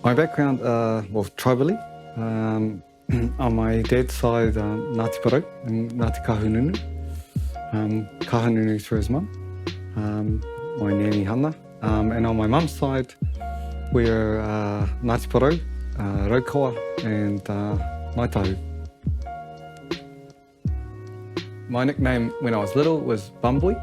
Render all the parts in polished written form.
My background, well, tribally. On my dad's side, Ngāti Porou and Ngāti Kahungunu. Kahungunu through his mum, my nanny Hana. And on my mum's side, we're Ngāti Porou, Raukawa and Maitahu. My nickname when I was little was Bumboy,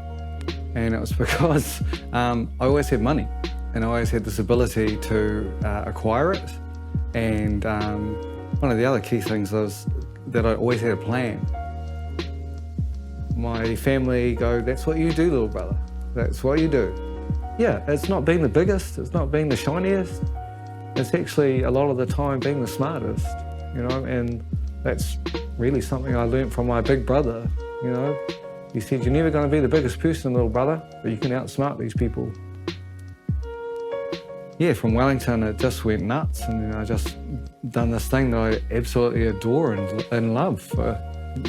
and it was because I always had money and I always had this ability to acquire it. And one of the other key things was that I always had a plan. My family go, that's what you do, little brother. That's what you do. Yeah, it's not being the biggest, it's not being the shiniest. It's actually a lot of the time being the smartest, you know, and that's really something I learned from my big brother, you know. He said, you're never going to be the biggest person, little brother, but you can outsmart these people. Yeah, from Wellington, it just went nuts, and I just done this thing that I absolutely adore and love for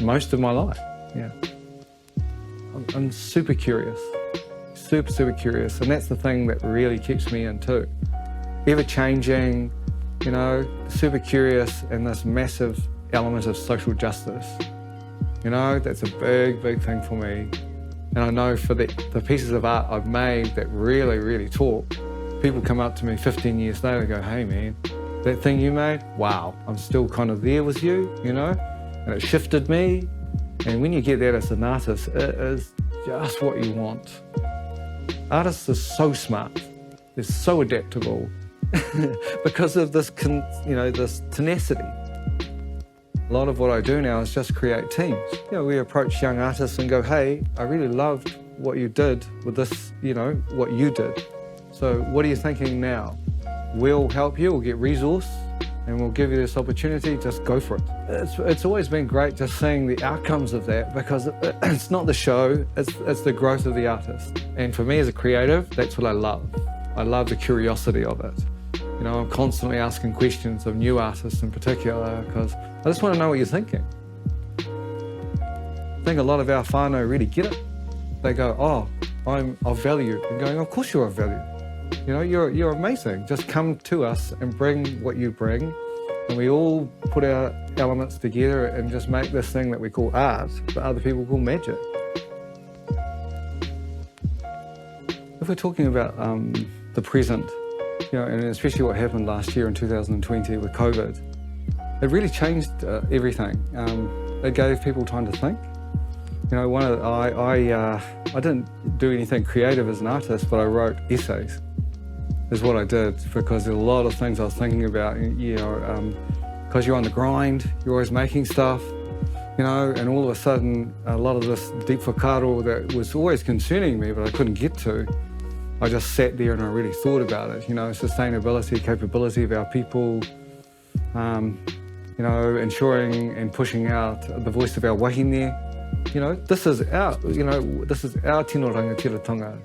most of my life. Yeah, I'm super curious, super curious, and that's the thing that really keeps me in too. Ever changing, you know, super curious, and this massive element of social justice. You know, that's a big thing for me. And I know for the pieces of art I've made that really talk, people come up to me 15 years later and go, hey man, that thing you made, wow, I'm still kind of there with you, you know? And it shifted me. And when you get that as an artist, it is just what you want. Artists are so smart. They're so adaptable because of this, you know, this tenacity. A lot of what I do now is just create teams. You know, we approach young artists and go, hey, I really loved what you did with this, you know, what you did. So what are you thinking now? We'll help you, we'll get resource, and we'll give you this opportunity, just go for it. It's always been great just seeing the outcomes of that, because it's not the show, it's the growth of the artist. And for me as a creative, that's what I love. I love the curiosity of it. You know, I'm constantly asking questions of new artists in particular, because I just want to know what you're thinking. I think a lot of our whānau really get it. They go, oh, I'm of value. And going, of course you're of value. You know, you're amazing. Just come to us and bring what you bring, and we all put our elements together and just make this thing that we call art, but other people call magic. If we're talking about the present, you know, and especially what happened last year in 2020 with COVID, it really changed everything. It gave people time to think. You know, I didn't do anything creative as an artist, but I wrote essays, is what I did, because there were a lot of things I was thinking about, you know, because you're on the grind, you're always making stuff, you know, and all of a sudden, a lot of this deep whakaaro that was always concerning me, but I couldn't get to, I just sat there and I really thought about it, you know, sustainability, capability of our people, you know, ensuring and pushing out the voice of our wahine. You know, this is our, you know, this is our tino rangatiratanga.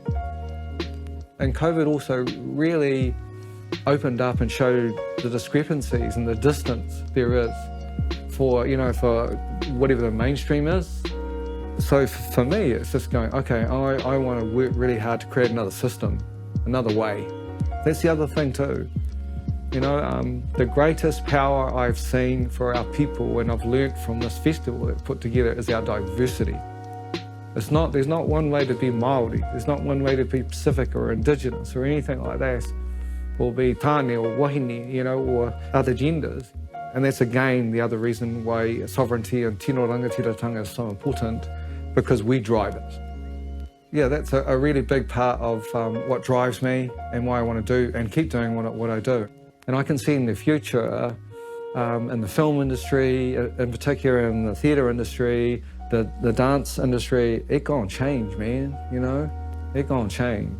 And COVID also really opened up and showed the discrepancies and the distance there is for, you know, for whatever the mainstream is. So for me, it's just going, okay, I want to work really hard to create another system, another way. That's the other thing too. You know, the greatest power I've seen for our people, and I've learnt from this festival that's put together, is our diversity. There's not one way to be Māori. There's not one way to be Pacific or Indigenous or anything like that, or be tāne or wahine, you know, or other genders. And that's again the other reason why sovereignty and tino rangatiratanga is so important, because we drive it. Yeah, that's a really big part of what drives me and why I want to do and keep doing what I do. And I can see in the future, in the film industry, in particular in the theatre industry, the dance industry, it's gonna change, man, you know? It's gonna change.